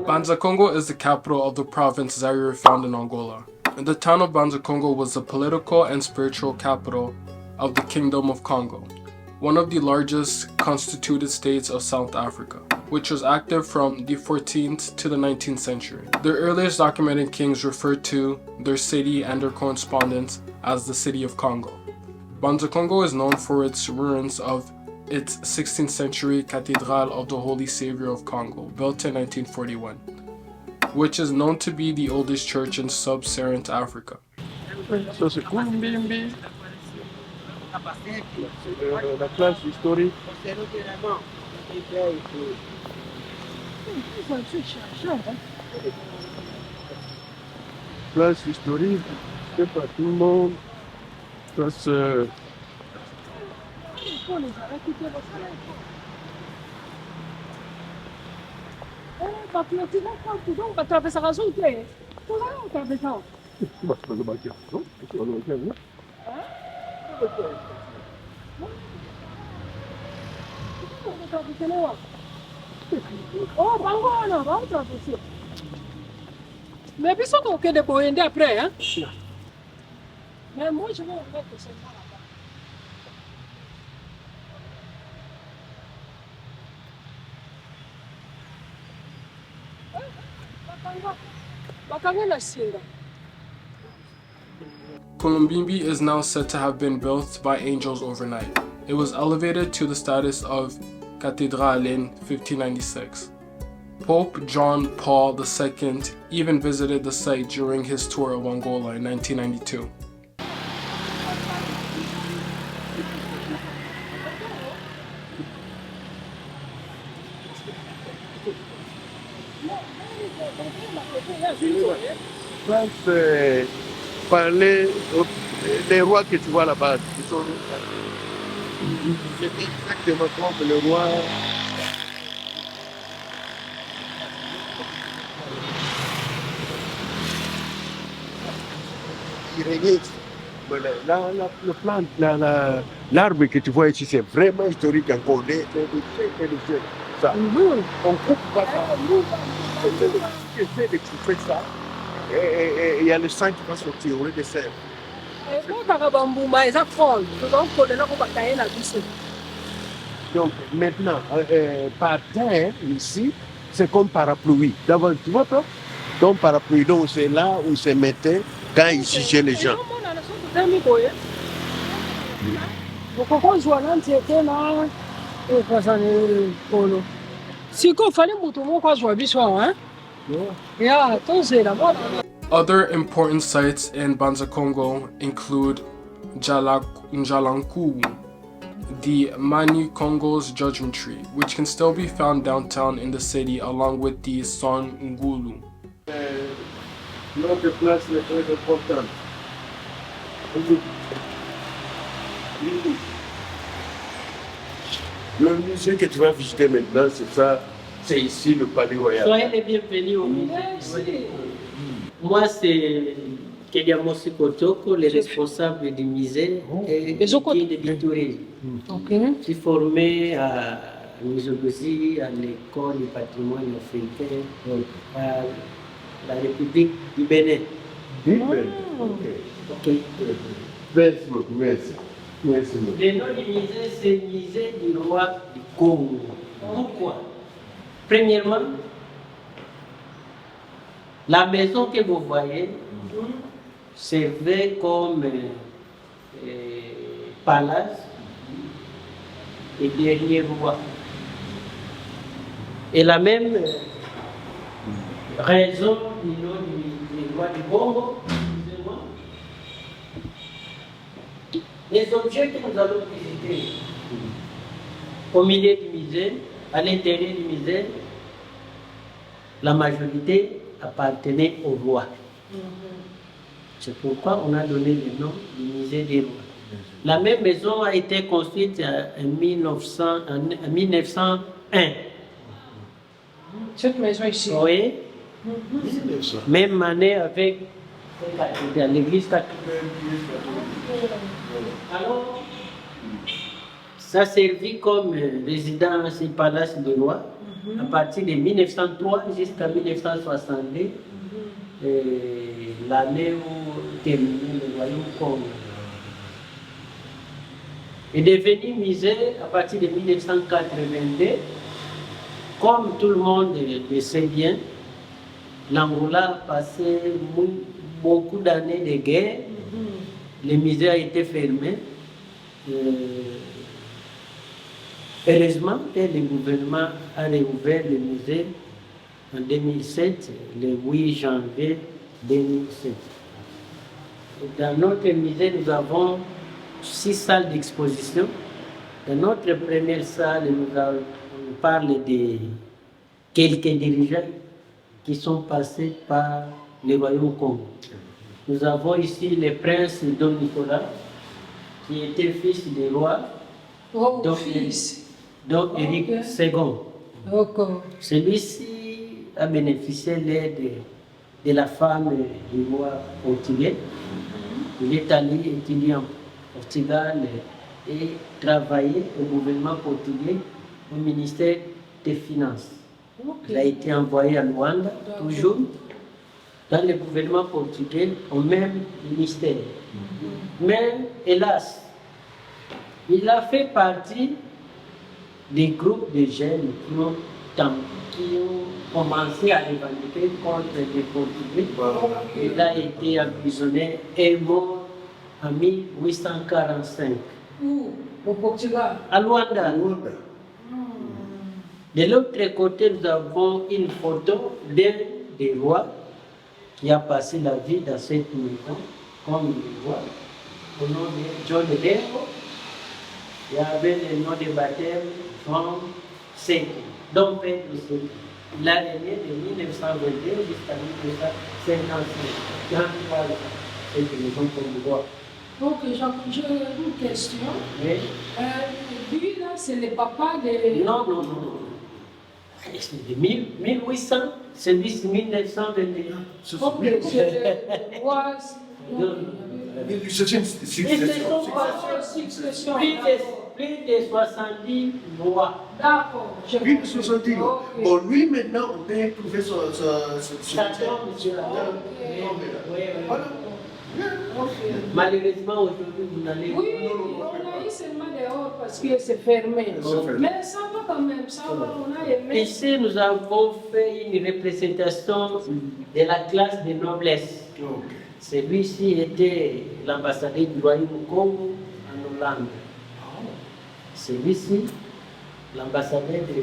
Banza Congo is the capital of the province Zaire found in Angola. The town of Banza Congo was the political and spiritual capital of the Kingdom of Congo, one of the largest constituted states of South Africa, which was active from the 14th to the 19th century. The earliest documented kings referred to their city and their correspondence as the City of Congo. Banza Congo is known for its ruins of its 16th century Cathedral of the Holy Savior of Congo, built in 1941, which is known to be the oldest church in sub-Saharan Africa. Ça c'est Kumbimbi. La classe historique. Place historique, c'est pas tout le monde. Ça c'est... Oh, Bangono, vamos traduzir. Mais puis ça qu'on de boyende après, hein? Mais moi je vais mettre ça là-bas. Kulumbimbi is now said to have been built by angels overnight. It was elevated to the status of cathedral in 1596. Pope John Paul II even visited the site during his tour of Angola in 1992. C'est parler des rois que tu vois là-bas. C'est exactement comme le roi. Il régnait. Le plan, l'arbre que tu vois ici, c'est vraiment historique encore. Ça. On coupe pas ça. Essaie de couper ça. Et il y a le sang qui va sortir au lieu de sève. Donc maintenant, par terre, ici, c'est comme parapluie. D'abord, tu vois pas? Donc parapluie, donc c'est là où se mettait quand il jugeait les gens. Other important sites in Banza Congo include Njalanku, the Mani Congo's Judgment Tree, which can still be found downtown in the city along with the Son Ngulu. Notre place est très importante. Le musée que tu vas visiter maintenant, c'est ça. C'est ici le palais royal. Soyez les bienvenus au musée. Moi, c'est Kediamosi Kotoko, le responsable du musée et de Bitori. Je suis formé à Misogosi, à l'école du patrimoine africain, à la République du Bénin. Merci beaucoup, merci. Merci beaucoup. Le nom du musée, c'est le musée du roi du Congo. Pourquoi? Premièrement, la maison que vous voyez servait comme palace et dernier roi. Et la même raison du nom du roi du Congo, les objets que nous allons visiter au milieu du musée, à l'intérieur du musée, la majorité appartenait au roi. C'est pourquoi on a donné le nom du musée des rois. La même maison a été construite en 1901. Cette maison ici. Oui. Même année avec l'église catholique. Alors, Ça servit comme résidence et palace de roi à partir de 1903 jusqu'à 1962, l'année où terminait le royaume Congo. Est devenu musée à partir de 1982. Comme tout le monde le sait bien, l'Angola a passé beaucoup d'années de guerre. Le musée a été fermé. Heureusement que le gouvernement a réouvert le musée en 2007, le 8 janvier 2007. Dans notre musée, nous avons 6 salles d'exposition. Dans notre première salle, on parle de quelques dirigeants qui sont passés par le royaume Congo. Nous avons ici le prince Don Nicolas, qui était fils du roi, Oh, Don fils. Éric II. D'accord. Celui-ci a bénéficié de l'aide de la femme du roi portugais. Il est allé étudier en Portugal et travailler au gouvernement portugais au ministère des Finances. Ok. Il a été envoyé à Luanda, toujours dans le gouvernement portugais, au même ministère. Mais hélas, il a fait partie des groupes de jeunes qui ont commencé à revendiquer contre les Portugais. Il a été emprisonné et mort en 1845 Où? Au Portugal. à Luanda. De l'autre côté, nous avons une photo d'un des rois qui a passé la vie dans cette maison, comme le roi, au nom de John Lengo. Il y avait le nom de baptême Jean Seki, donc Père de Seki. Il a régné de 1922 jusqu'à 1956. 43 ans, cette maison comme le roi. Ok, j'ai une question. Mais, Lui, là, c'est le papa de... non. C'est de 1800, celui-ci 1921. Ok, c'est le roi... Ils se sont passés Succession. plus de 70 rois. D'accord. Plus de 70. Ok. Bon, lui, maintenant, on a trouvé son Ça tombe sur la table. Oui. Voilà. Ok. Malheureusement, aujourd'hui, vous n'allez Oui, on a eu seulement dehors parce que c'est fermé. Mais ça va quand même, ça va, on a aimé. Ici, nous avons fait une représentation de la classe de noblesse. Celui-ci était l'ambassadeur du royaume Congo en Hollande. Celui-ci, l'ambassadeur du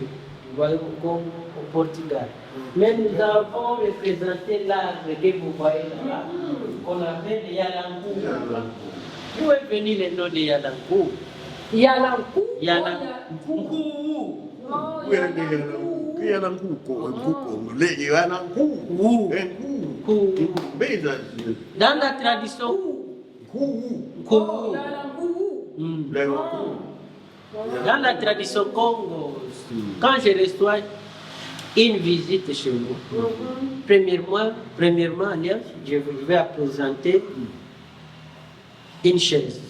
royaume Congo au Portugal. Mais nous avons représenté l'arbre que vous voyez là, qu'on appelle le Yalankou. D'où est venu le nom de Yalankou? Yalankou. Yalankou. Oh, Dans la tradition, Oh, Yalankou. dans la tradition Congo, quand je reçois une visite chez nous, premièrement, je vais présenter une chaise.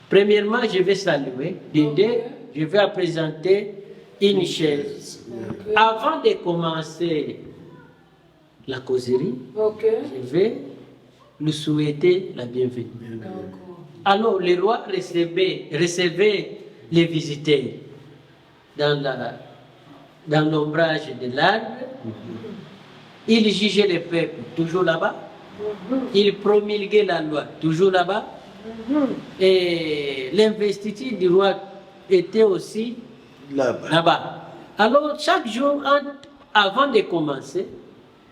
Premièrement, je vais saluer. De deux, je vais présenter une chaise. Avant de commencer la causerie, Ok. je vais lui souhaiter la bienvenue. Alors, le roi recevait les visiteurs dans l'ombrage de l'arbre. Il jugeait le peuple, toujours là-bas. Il promulguait la loi, toujours là-bas. Et l'investiture du roi était aussi là-bas. Alors, chaque jour, avant de commencer,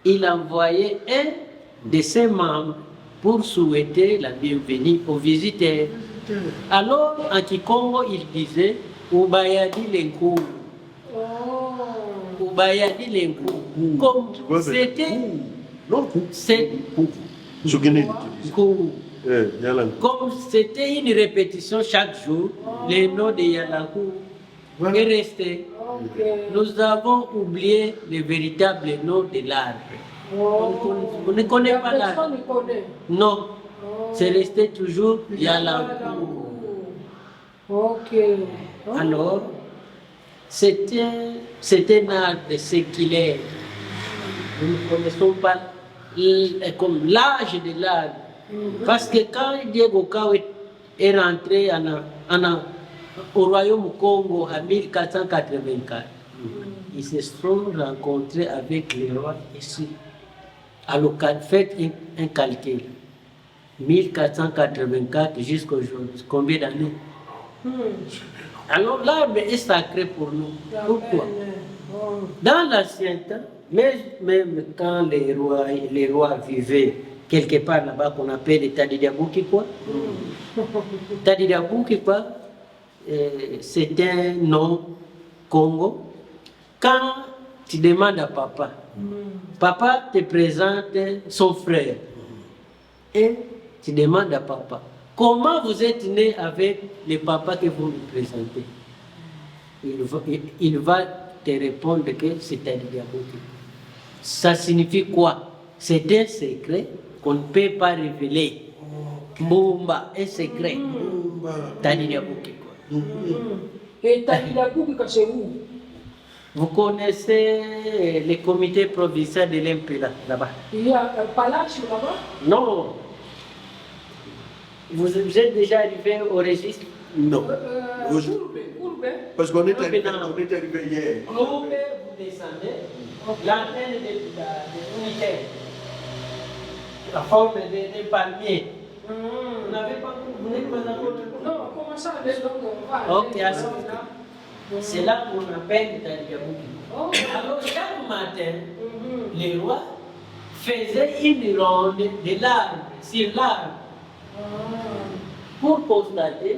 il envoyait un de ses membres pour souhaiter la bienvenue aux visiteurs. Alors, en Kikongo, il disait Ubayadi Lenkou. Ubayadi Lenkou. Comme c'était. Comme c'était une répétition chaque jour, le nom de Yalankou est resté. Nous avons oublié le véritable nom de l'arbre. On ne connaît pas l'arbre. Non, c'est resté toujours Yalankou. Ok. Alors, c'est un art de séculaire. Nous ne connaissons pas comme l'âge de l'art. Parce que quand Diego Cao est rentré au royaume Congo en 1484, ils se sont rencontrés avec les rois ici. Alors, faites un calcul. 1484 jusqu'à aujourd'hui. Combien d'années? Alors l'arbre est sacré pour nous. Pourquoi? Dans l'ancien temps, même quand les rois vivaient quelque part là-bas qu'on appelle Tadidiabukikwa, Tadidiabukikwa, c'est un nom Congo. Quand tu demandes à papa, papa te présente son frère. Et tu demandes à papa, comment vous êtes né avec le papa que vous me présentez? Il va te répondre que c'est Tadidiabukikwa. Ça signifie quoi? C'est un secret qu'on ne peut pas révéler. Mbumba, un secret. Tadidiabukikwa. Et Tadidiabukikwa, c'est où? Vous connaissez le comité provincial de l'Impéla, là-bas? Il y a un palace là-bas? Non. Vous êtes déjà arrivé au registre? Non. Courbe. Parce qu'on est arrivé hier. Courbe, vous descendez. L'antenne de l'unitaire. La forme des palmiers. Vous n'avez pas, vous n'êtes pas encore. Non, comment ça? Ok, c'est là qu'on appelle Tadidiabukikwa. Alors, chaque matin, les rois faisaient une ronde de l'arbre, sur l'arbre, pour constater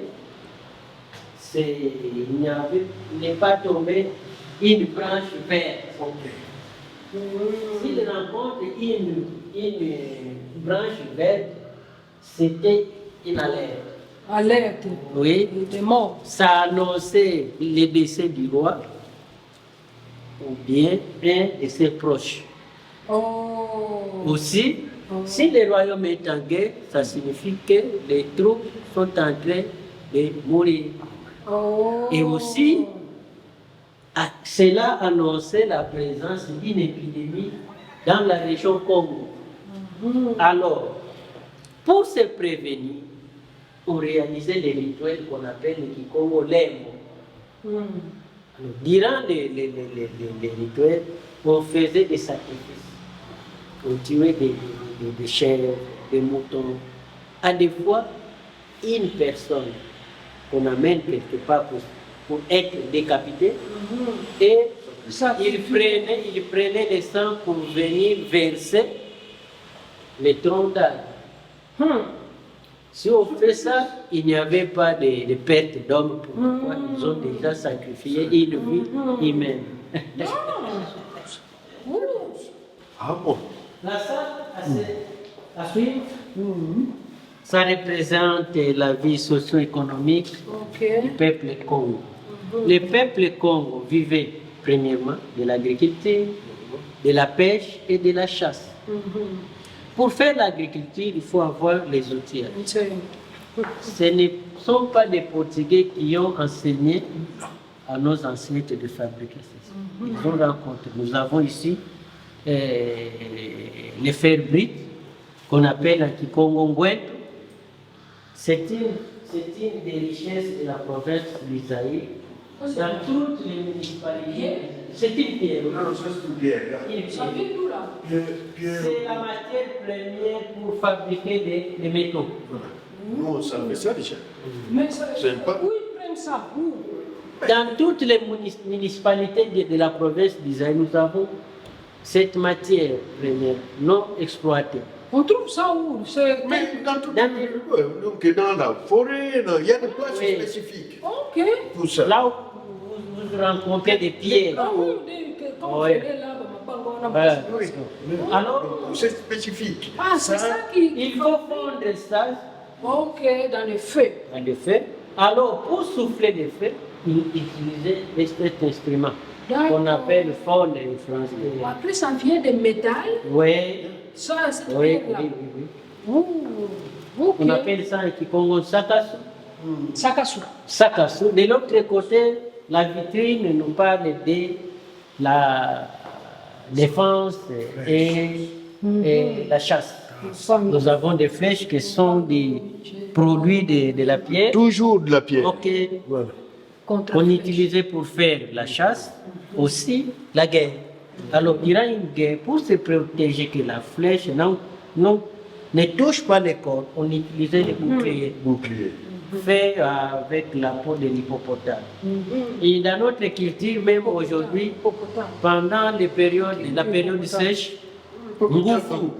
il n'est pas tombé une branche verte. S'il rencontre une branche verte, c'était une alerte. Alerte. Oui. Il était mort. Ça annonçait le décès du roi ou bien un de ses proches. Aussi, si le royaume est en guerre, ça signifie que les troupes sont en train de mourir. Et aussi, cela annonçait la présence d'une épidémie dans la région Congo. Alors, pour se prévenir, on réalisait des rituels qu'on appelle les Kikongo Lembo. Durant les rituels, on faisait des sacrifices. On tuait des chèvres, des moutons. À des fois, une personne qu'on amène quelque part pour être décapité, et il prenait le sang pour venir verser les troncs d'arbre. Si on fait ça, il n'y avait pas de perte d'hommes. Pourquoi? Ils ont déjà sacrifié une vie humaine. Ah bon? La salle à suivre, ça représente la vie socio-économique du peuple Congo. Le peuple Congo vivait premièrement de l'agriculture, de la pêche et de la chasse. Pour faire l'agriculture, il faut avoir les outils. Ce ne sont pas des Portugais qui ont enseigné à nos ancêtres de fabriquer ceci. Ils ont rencontré. Nous avons ici les fer brut qu'on appelle en Kikongo Ngweto. C'est une des richesses de la province d'Isaïe. Dans toutes les municipalités, c'est une pierre. Non, ça c'est une pierre. Ça vient d'où là? C'est la matière première pour fabriquer des métaux. Non, ça fait ça déjà. Mais ça, C'est pas- où ils prennent ça? Où? Dans toutes les municipalités de la province d'Isaïe, nous avons cette matière première non exploitée. On trouve ça où? Mais dans la forêt, il y a des places Oui. spécifiques Ok. pour ça. Là où vous rencontrez des pierres. Ah oui, quand on Oui. faisait là, on a Oui. Alors, C'est spécifique. Ah, c'est ça qui. il faut fondre ça Ok, dans les feux. dans le feu. Alors, pour souffler le feu, il utilisait cet instrument qu'on appelle fond en français. Après, ça vient de métal. Oui, Ça, c'est oui, là. oui, oui. Oh, ok. On appelle ça en Kikongo Sakasu. Sakasu. Sakasu. De l'autre côté, la vitrine nous parle de la défense et la chasse. Nous avons des flèches qui sont des produits de la pierre. Toujours de la pierre. Ok. Voilà. On utilisait pour faire la chasse, aussi la guerre. Alors, durant une guerre, pour se protéger que la flèche ne touche pas le corps, on utilisait les boucliers. Bouclier. Fait avec la peau de l'hippopotame. Et dans notre culture, même aujourd'hui, pendant la période sèche, Ngoubou.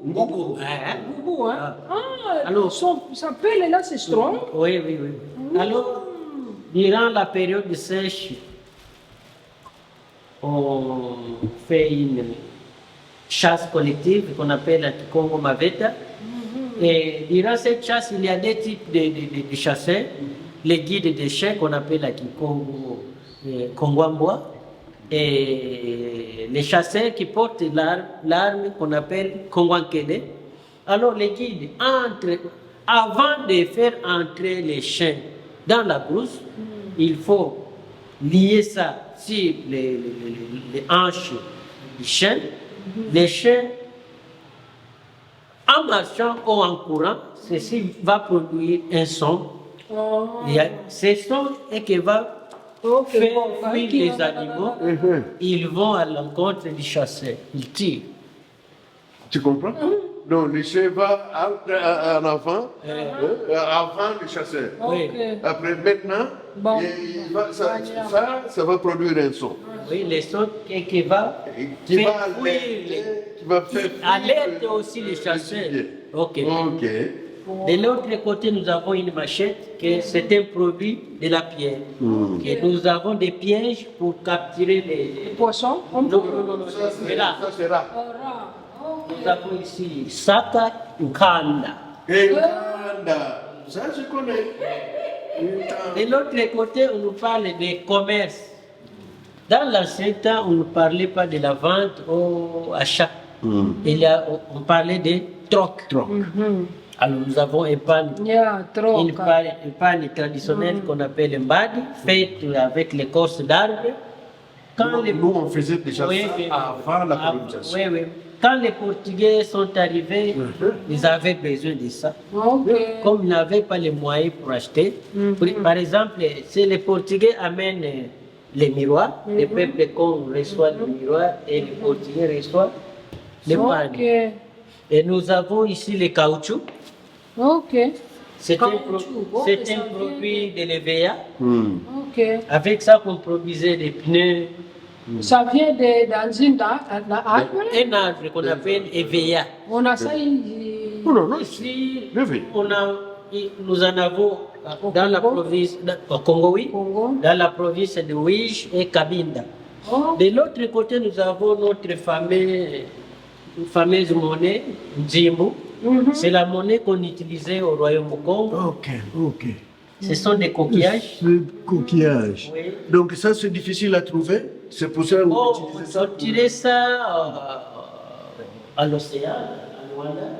Ngoubou, hein? Alors, ça pèle là, c'est strong. Oui. Alors, durant la période sèche, on fait une chasse collective qu'on appelle la Congo Maveta. Et durant cette chasse, il y a deux types de chasseurs. Les guides de chien qu'on appelle la Kikongo Kongwamboa. Et les chasseurs qui portent l'arme qu'on appelle Kongwankele. Alors les guides, avant de faire entrer les chiens dans la brousse, il faut lier ça sur les hanches du chien. Les chiens, en marchant ou en courant, ceci va produire un son. Ce son est qui va faire fuir les animaux. Ils vont à l'encontre du chasseur. Ils tirent. Tu comprends? Donc le chien va en avant, avant le chasseur. Oui. Après maintenant, ça va produire un son. Oui, le son qui va faire fuir, alerte aussi les chasseurs. Ok. De l'autre côté, nous avons une machette, c'est un produit de la pierre. Et nous avons des pièges pour capturer les poissons. Non, ça c'est rare. Nous avons ici Saka Nkanda. Ça je connais. De l'autre côté, on nous parle de commerce. Dans l'ancien temps, on ne parlait pas de la vente au achat. On parlait de troc. Alors nous avons un pan traditionnel qu'on appelle mbadi, fait avec l'écorce d'arbre. Nous on faisait déjà ça avant la colonisation. Oui. Quand les Portugais sont arrivés, ils avaient besoin de ça. Comme ils n'avaient pas les moyens pour acheter. Par exemple, si les Portugais amènent les miroirs, les peuples qu'on reçoit le miroir et les Portugais reçoivent les pannes. Et nous avons ici les caoutchouc. C'est un produit de l'EVA. Avec ça qu'on produisait des pneus. Ça vient d'un arbre. Un arbre qu'on appelle EVA. On a ça ici. Nous en avons dans la province au Congo, oui. Dans la province de Ouige et Cabinda. De l'autre côté, nous avons notre fameuse monnaie, Nzimbu. C'est la monnaie qu'on utilisait au Royaume du Congo. Ce sont des coquillages. Coquillages. Oui. Donc ça c'est difficile à trouver. C'est pour ça qu'on utilise ça. On tirait ça à l'océan, à Luanda.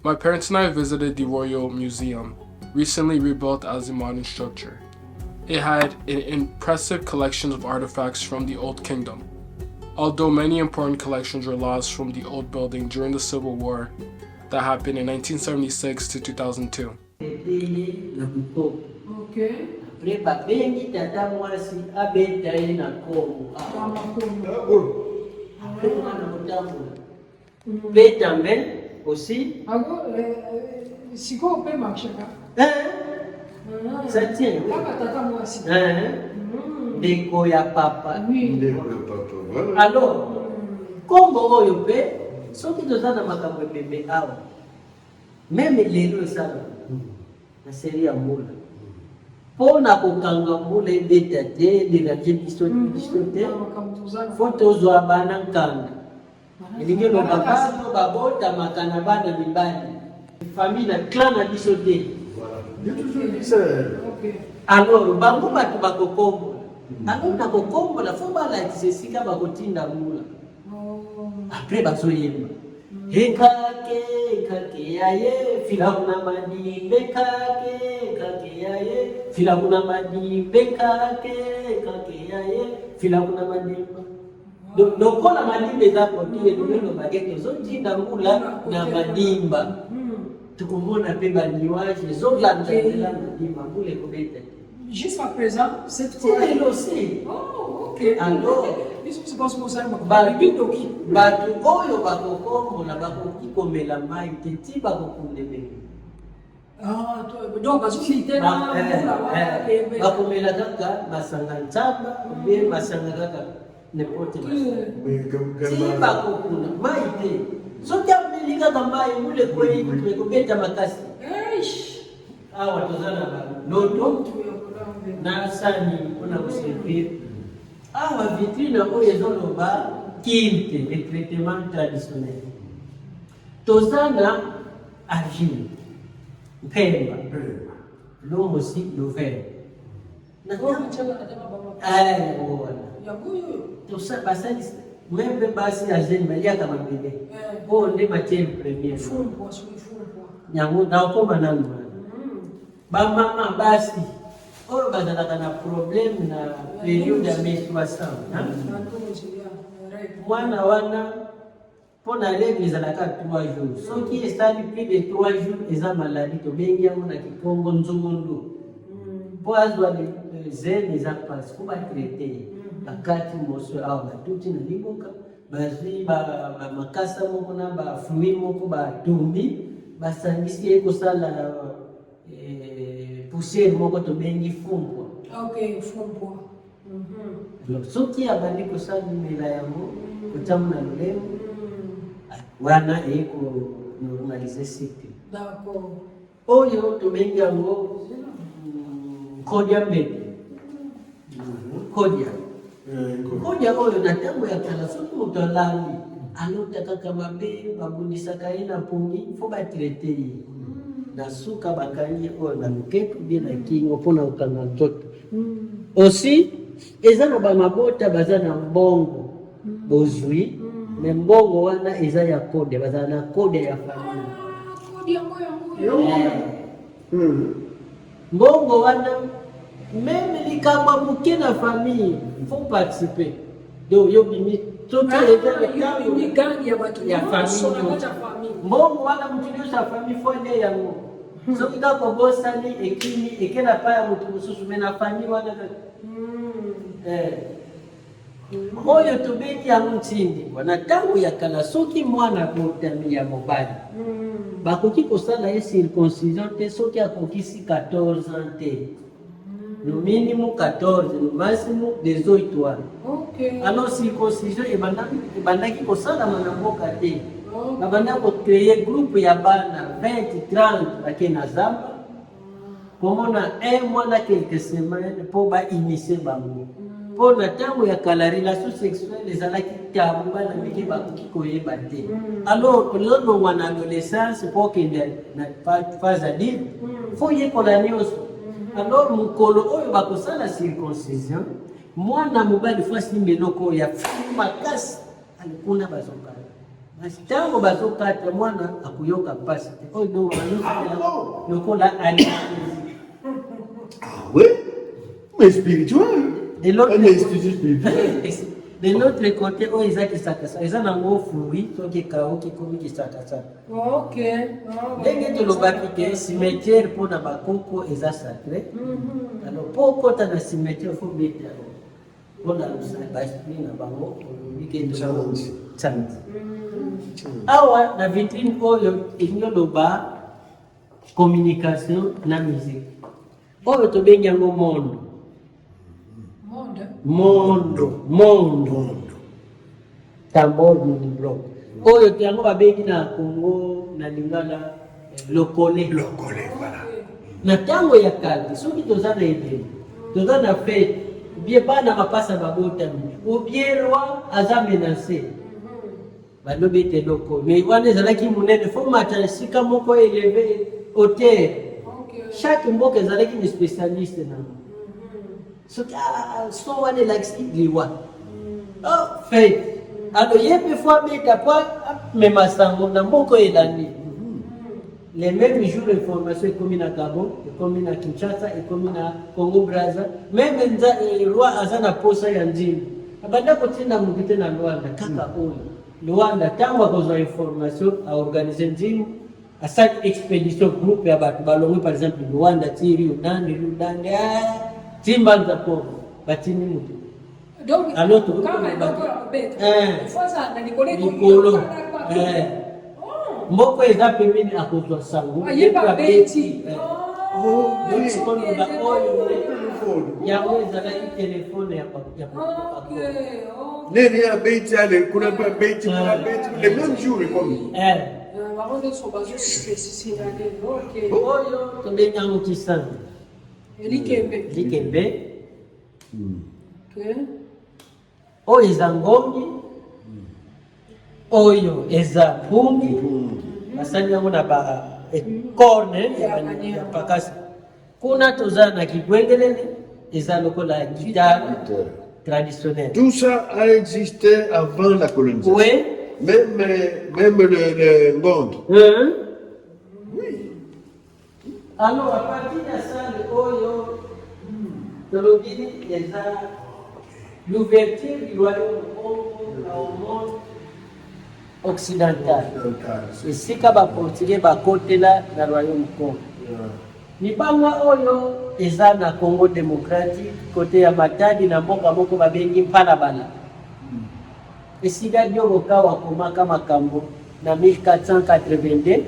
My parents and I visited the Royal Museum, recently rebuilt as a modern structure. It had an impressive collection of artifacts from the Old Kingdom. Although many important collections were lost from the old building during the Civil War that happened in 1976 to 2002. Aussi. Siko pe makshaka. Ça tient. Deko ya papa. Alors, Congo oyo pe, soki toza na makambo ebembe awa, meme lelo esala na seri ya mbula. Mpo na kokanga mbula ebeta te, delake biso te, fo tozwa bana nkanda. Elingi loba bato babotamaka na bana mibali. Famille na clan na biso te. Alors, bango bato bakokombola. Alors nakokombola fo balakisa esika bakotinda mbula. Après bazoyemba. Kake yaye filakuna madimbe kake yaye filakuna madimbe kake yaye filakuna madimba dokola madimbe zapo ndiye ndio bagete zote ndangula na madimba tukumona pe baniwaje zola ndela madimba mule kubeta jusqu'à présent cette fois elle aussi ok alors c'est pas ce qu'on sait batu oyo bakokombola bakokikomela mai te ti bakokundebele donc bazofitena bakomela kaka masanga nzamba ube masanga kaka nepote ti bakokuna mai te soki ameli kaka mai mule kwei ekobeta makasi awa toza na baloto na sani mpona koservir awa vitrine oyo ezoloba kilte le traitement traditionnel toza na argile mpemba lomosi lovere tosa basali membe basi ya jeune baliaka mabele oyo nde matiere premiere yango naokoma nanu bamama basi oyo bazalaka na problème na période ya menstruation mwana wana mpona règle ezalaka 3 jours soki esali plus de 3 jours eza maladi tobengi yango na kikongo nzungundu mpo azwa zene eza mpasi po batraite bakati moso awa batuti na liboka bazwi bamakasa moko na bafruit moko batumbi basangisi ye kosala poussière moko tobengi fumbwa soki abandi kosalimela yango kotiamo na lolemo wana ekonormalize cycle oyo tobengi yango kodia mbete kodia oyo na ntango ya kala soki moto alali alota kaka mabe babundisaka ye na pongi fo batraite ye na suka bakangi oyo na loketo bie na kingo mpona kokanga nzoto aussi eza na bamabota baza na mbongo bozwi me mbongo wana eza ya kode bazala na kode ya famille mbongo wana meme likambo moke na famille faut participer donc yo bimi ya famille mbongo wana mutiliusa famille fo nde yango soki kaka obosani ekini ekela pa ya moto mosusu me na famille wana oyo tobengi yango ntindikwa na ntango ya kala soki mwana botami ya mobali bakoki kosala ye circoncision te soki akokisi 14 ans te no minimum 14 no maximum 18 ans alors circoncision ebandaki kosalama na mboka te babanda kocreye groupe ya bana 20-30 bake na zamba komona un mois na quelques semaines mpo bainitie bango mpo na ntango ya kala relation sexuelle ezalaki tabu bana mike bakoki koyeba te alors olonongwa na adolescence mpo okende na phase adulte fo yekola nyonso alors mokolo oyo bakosala circoncision mwana mobali fo asimba eloko oyo afulu makasi alikuna bazokala ntango bazokata mwana akoyoka mpasi te oyo ndo lokola anesthésie. Oui, mais spirituel. De l'autre spirituel. De l'autre côté, oyo eza kisakasa eza nango fruit soki kauki komi kisakasaka ndenge tolobaki te cimetière mpona bakoko eza sacré alors mpo okota na cimetière fo beta mpona baesprit na bango olobi ke chanti awa na vitrine oyo elingi oloba communication na musique oyo tobengi yango mondo tambor ni bloc oyo yango babengi na Congo na Lingala lokole voilà. na ntango ya kala soki toza na ebele toza na fete ubie bana mapasa babotami ubie roi aza menacé balobi ete loko mais wana ezalaki monene fo mata esika moko eleve hauteur chaque mboka ezalaki ni spécialiste nango soki so wana elakisi liwa fete alo ye mpe fo abeta po même à Sango, dans beaucoup d'années. Les mêmes jours de formation comme à Gabon, comme à Kinshasa, comme à Congo-Brazza, même le roi Azana Posa Yandim. Abanda kotina mukite na Luanda, kaka oli. Luanda, tango kwa information à organiser Ndim, à cette expédition groupe ya batu balongo par exemple Luanda, Tiri, Unandi, Lundande, Timbanza Congo, batini mutu. Donc, alors quand même, ça, Nicolo. Mboko eza pembeni akozwa Sango. Ayeba beti. Yango ezalaki telefone ya nini ya beti ale kuna beti kuna beti le même jour comme oyo tobengi yango Kisanga Likembe oyo eza ngongi oyo eza pungi basali yango na ba corne ya pakasi kuna toza na kigwengelele eza lokola guitare traditionnelle. Tout ça a existé avant la colonisation. Oui. Même le Ngongi. Oui. Alors à partir de ça le oyo tolobili eza l'ouverture du royaume au monde occidental. Esika ba portugais ba kotela na royaume Congo. Libanga oyo eza na Congo démocratique côté ya Matadi na mboka moko babengi Mpalabala. Esika dio kawa komaka makambo na 1482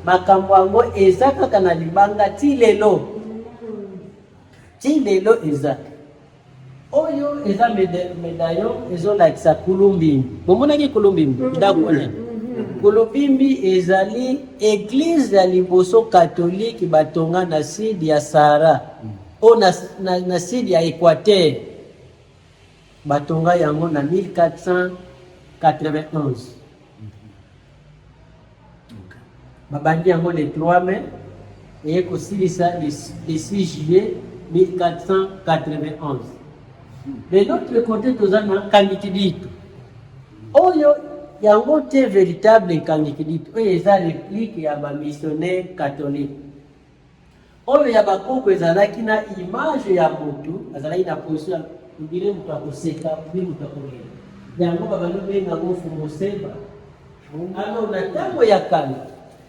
makambo yango eza kaka na libanga ti lelo eza oyo eza medaillon ezolakisa Kulumbimbi. Bomonaki Kulumbimbi ndakona Kulumbimbi ezali église ya liboso catholique batonga na sidi ya Sahara o na sidi ya Équateur batonga yango na 1491 babandi yango le 3 mai et kosilisa le 6 juillet 1491. De l'autre côté tozana Kangikiditu oyo yango te véritable Kangikiditu oyo eza réplique ya ba missionnaire catholique oyo ya bakoko ezalaki na image ya motu azalaki na position ndire mutu akoseka bi mutu akolela yango babano benga ngo Fumoseba. Alors na tango ya kala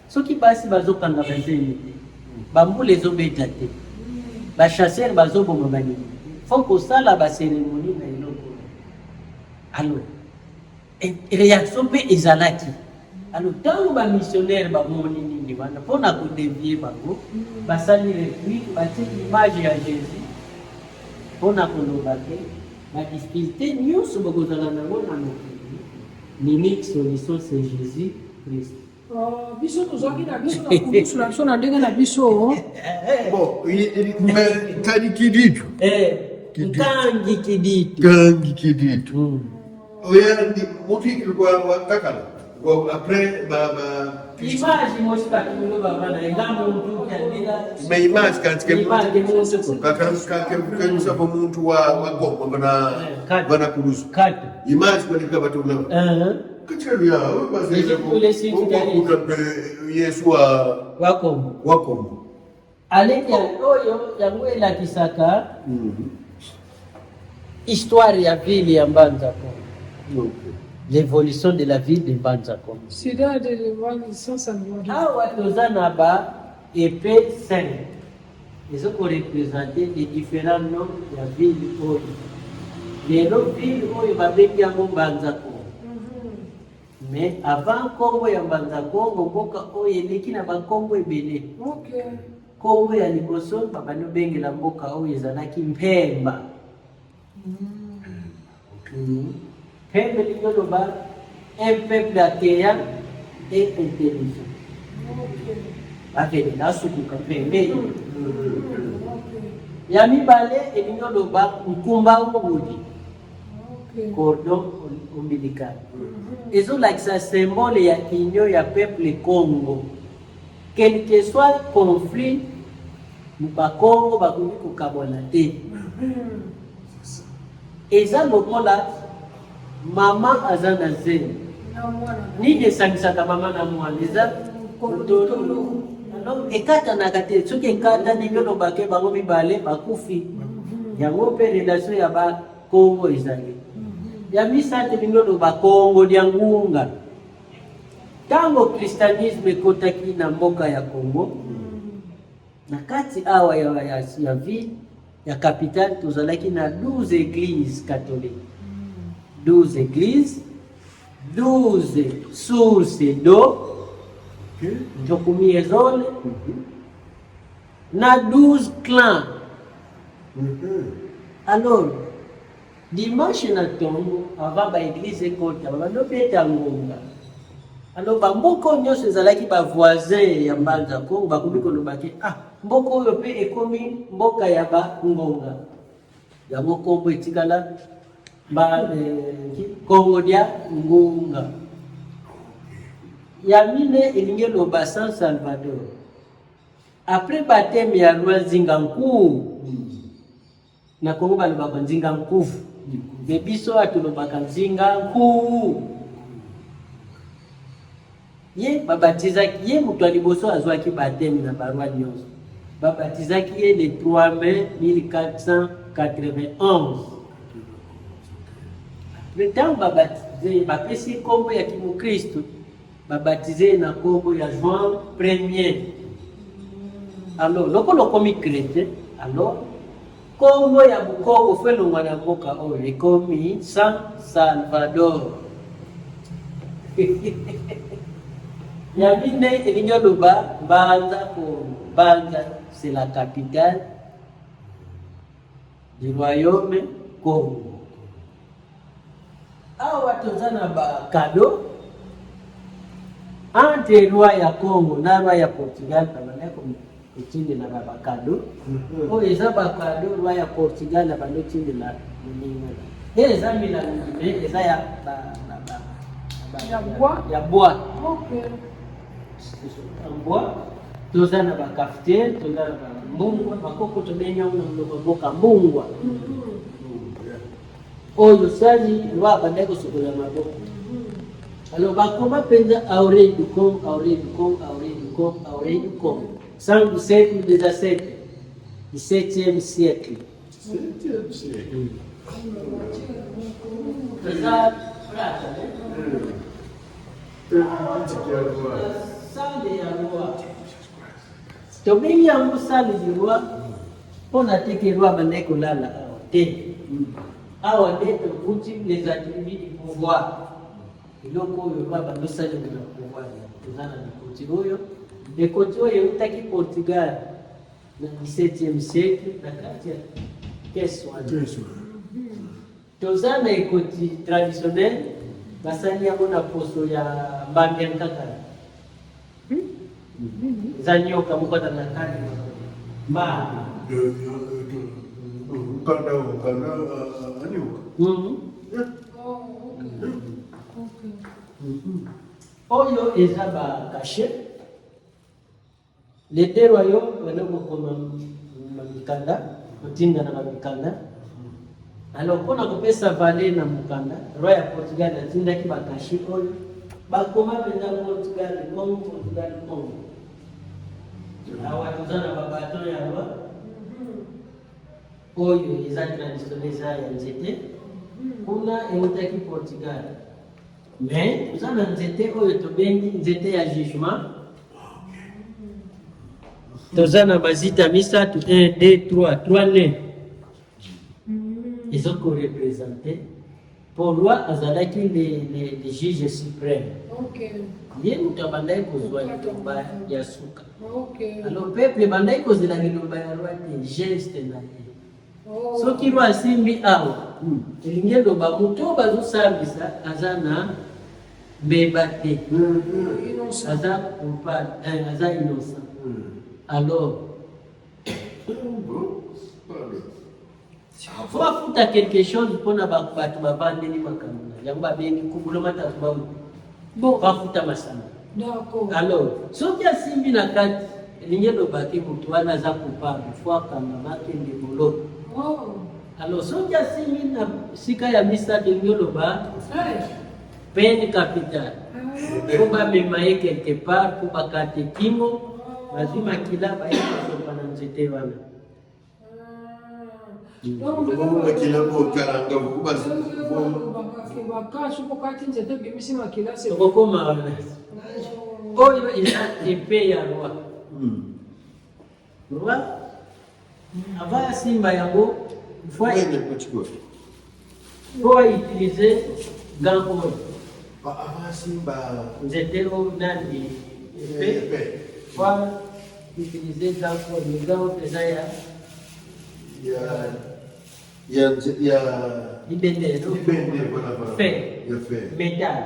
soki basi bazokanga bazeni te bambula ezobeta te bachasser bazoboma banini faut kosala bacérémonie na eloko. Alors réaction mpe ezalaki alors ntango bamissionnaire bamoni nini wana mpona kodevie bango basali réplique batie image ya Jésus mpona koloba te badifficulté nyonso bokozala nango na mokili l'unique solution c'est Jésus Christ. Biso tozwaki na biso na kulusula biso na ndenge na biso bon Kangikiditu Kangikiditu oya ndi mutu kwa kakala après image moshika tulo baba na ngamu mtu kiandika mais image quand que sapo muntu wa gomba bana kurusu image kwa likabatu na kachelu ya basi Yesu wako aleki oyo yango elakisaka histoire ya ville ya Mbanza Congo. L'évolution de la ville de Mbanza Congo. Sida de l'évolution ça nous awa tozana ba épée 5 ils ont représenté les différents noms de la ville oyo lelo ville oyo babengi yango Mbanza Congo. Mais avant Congo ya Mbanza Congo mboka oyo eleki na bakongo ebele. Okay. Congo ya liboso babano bengela mboka oyo ezalaki Mpemba. Mpemba likoloba un peuple accueillant et intelligent. Bakende nasukuka Mpembe. Ya mibale elikoloba Nkumba Ngudi. Cordon ombilical. Ezolakisa symbole ya union ya peuple Congo. Quel que soit conflit, Congo bakoki kokabona te. Eza lokola mama aza na zemi Nije sangisaka mama na mwana eza kolotolo. Alors ekata na kate soki ekata ningo lobake bango mibale bakufi. Yango pe relation ya ba Kongo ezali. Ya misate ningo loba Kongo dia ngunga. Tango Christianisme ekotaki na mboka ya Kongo, na kati awa ya ville ya capitale tozalaki na 12 églises catholiques. 12 églises, 12 sources d'eau, Njokumiezole, na 12 clans. Alors, dimanche na tongo, avant ba église ekota, bando beta ngonga. Alors, bamboko nyonso ezalaki ba voisin ya Mbanza Kongo, bakomi kolobaki, mboka oyo pe ekomi mboka ya ba ngonga. Yango kombo etikala Kongo dia ngunga. Ya mine elingi loba San Salvador. Après baptême ya roi Nzingankuvu, na Kongo balobaka Nzingankuvu. Mais biso atulobaka Nzingankuvu. Ye babatizaki ye mutu aliboso azwaki baptême na barwa nyonso. Babatizaki ye le 3 mai 1491. Le temps babatize bapesi kombo ya Kimukristo, babatize na kombo ya Jean 1er. Alors lokolo komi chrétien, alors kombo ya Bukongo fe longwa na mboka oyo ekomi San Salvador. Ya bine elingo loba Mbanza Kongo. Mbanza c'est la capitale du royaume Congo. Awa tozana ba cadeau entre roi ya Congo na roi ya Portugal babana ko etinde na ba cadeau. O eza ba cadeau roi ya Portugal na bando tinde na ninga. Eza milani eza ya ya bois. Okay. Bois. Tozana ba cafetière, tozana ba mbungwa, bakoko tobenya una mboka mbungwa. Oyo sali roi bandeko sokola maboko. Alors bakoma penza Aurélien du Congo, Aurélien du Congo, Aurélien du Congo, Aurélien du Congo. Sans du siècle des 17e siècle. 7e siècle. Ça frata, Sande ya roi. Tobengi yango sale du roi pona teke roi bandeko lala awa te. Awa nde tokuti les attributs du pouvoir. Iloko oyo roi bando sale na pouvoir. Tozana likoti oyo. Ekoti oyo eutaki Portugal na 17e siècle na kati ya keso wana. Tozana ekoti traditionnel basali yango na poso ya mbambi ya nkakala. Zanyoka mukata na kani ma Ukanda anyoka. Oyo eza ba cachet. Les deux royaumes wanako koma mikanda, kutinda na mikanda. Alors pona kopesa vale na mukanda, roi ya Portugal atindaki ba cachet oyo. Bakoma penda Portugal, Congo. Awa tuzana babato ya roi. Oyo eza traditionnel ya nzete. Kuna eutaki Portugal. Mais tuzana nzete oyo tobengi nzete ya jugement. Tozana bazita misatu 1, 2, 3, 3 ne. Ils ont représenté. Pour roi azalaki les juges suprêmes. Okay. Ye mutu bandai kozwa litomba ya suka. Okay. Alors peuple bandai kozela litomba ya roi te geste na ye. Oh. Soki roi asimbi awa, elingi eloba mutu oyo bazosambisa aza na mbeba te. Aza coupable, aza innocent. Alors, faut afuta quelque chose pour na bato bavandeli makambo. Yango babengi kubuloma tatu bawu. Bon, Bafuta masana. d'accord. Alors, soki asimbi na kati, elingi elobaki mutu wana aza coupable, faut akanga makende boloko. Oh. Alors, soki asimbi na sika ya misato elingi eloba, Hey. peine capitale. Pour bamemaye quelque part, pour bakate kingo, lazima kila bayekosopa na nzete wana. Tokokoma wana. Oyo eza epée ya roi. Roi ava simba yango faut utiliser gant oyo. Nzete oyo nani epée. Faut utiliser gant oyo. Le gant eza ya libende fait métal.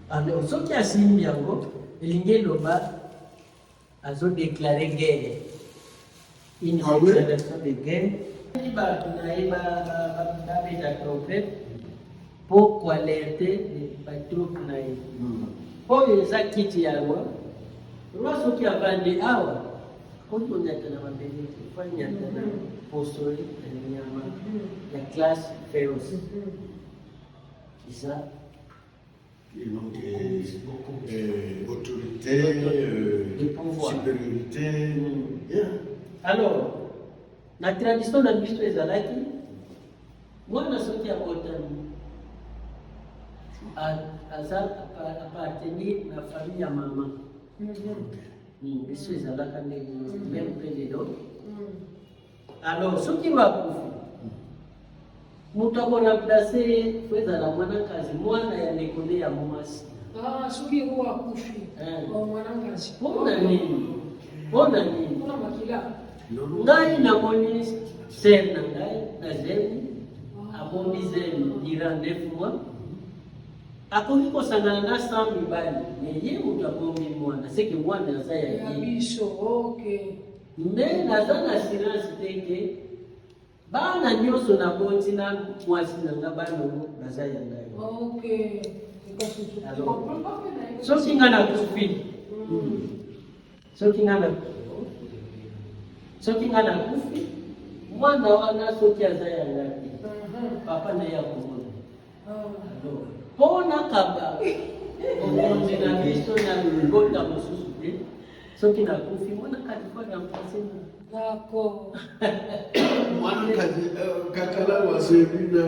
Alors soki asimbi yango elingi eloba azo déclarer guerre. Une déclaration de guerre. Bato naye babeta trompette pour koalerte batroupe na ye. Oyo eza kiti ya roi. Roi soki avandi awa kotonyata na mabele fanyata na posoli na nyama ya classe féroce. Isa autorité, supériorité. Alors, la tradition de l'histoire est là qui, moi, je suis appartenir à la famille à maman. Je suis là quand même près de l'autre. Alors, ce qui va pour mtu na placé kweza la mwanakazi mwana ya nekole ya momasi. Suki huwa kufi. Mwanangazi. Pona nini? Pona makila. Ngai na moni sen na ngai na zeni abomi zeni dirande fumwa. Akoki kosangana na sambi bali. Ye mutabomi mwana. Seki mwana za ya biso. Okay. Mais nazana assurance teke bana nyonso na bonzi na mwasi na nga bano baza ya ngai. Okay. Soki nga na kufi. Soki nga na kufi. Mwana wana soki aza ya ngai. Papa na ya kumona. Pona kaba. Okonzi na biso na ngota mosusu te. Soki na kufi mwana kalikuwa na mpase na. D'accord. Mwana kazi kakala wasebi na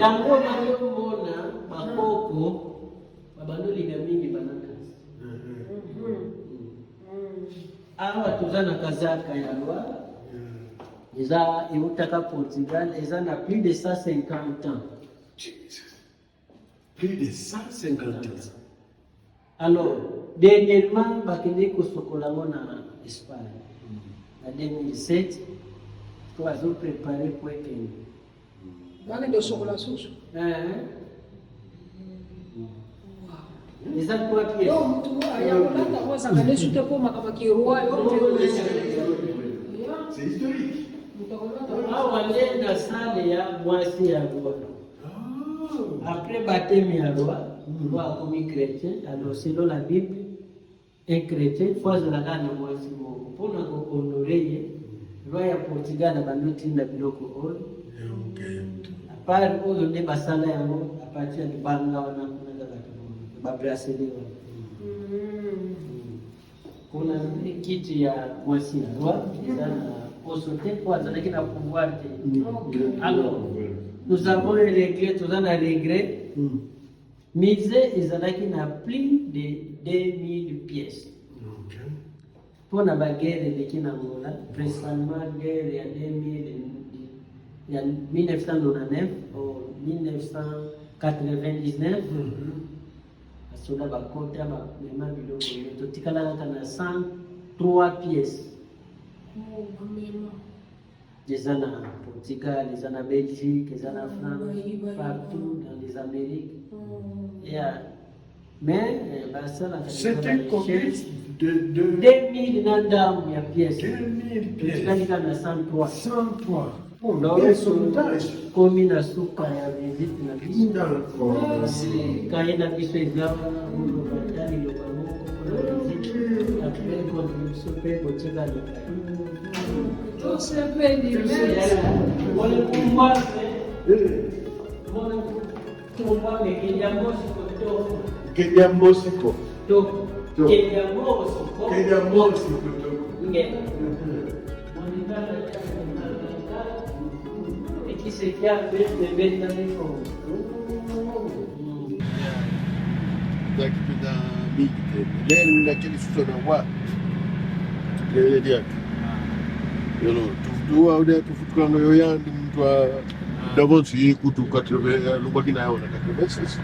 yango naomona bakoko babanolinga mingi banakazi. Awa tuza na kazaka ya roi eza eutaka Portugal eza na plus de 150 ans. Plus de 150 ans. Alors dernièrement bakende kosokola na Espagne en 2007 pour azo préparer pour ekende bana de sokola susu. Eza kwa pièce. Yo mtu ayakulanda kwa sangane sute kwa makamakirwa yote. C'est historique. Walienda sale ya mwasi ya roi. Après baptême ya roi, roi comme chrétien, alors selon la Bible, un chrétien faut azalaka na mwasi moko mpona kohonorer roi ya Portugal na banotinda biloko oyo. Apart oyo nde basala yango a partir de banga wana babraseli wana. Kuna kiti ya mwasi ya roi eza na posote kwa azalaki na pouvoir te. Alors nous avons un regret, nous avons un regret. Musée ezalaki na plus de 2000 pièces. Pour la guerre de Kinangola, précisément guerre ya 1999 ou 1999. Soda bakota ba mema biloko yoto tikala na 103 pièces. Des années Portugal, des années Belgique, des années France, partout dans les Amériques. Mais c'était combien de 2000 nandam ya pièces. 2000 pièces. Portugal na 103. 103. Komi na suka ya visite na biso. Kaya na biso ezama mulo batali lo bango na visite. Après contribution pe kotika lo. Wale kumbaze. Wale kumbaze Kenya Mosiko. Kenya Mosiko. Qui se tient de Vietnam. Zakipenda mingi tena. Leo nakili sio na wa. Leo dia. Yolo tufutua ude tufutua ngoyo yandi mtu wa davonsi kutu katrebe lubaki nayo na katrebe sisi.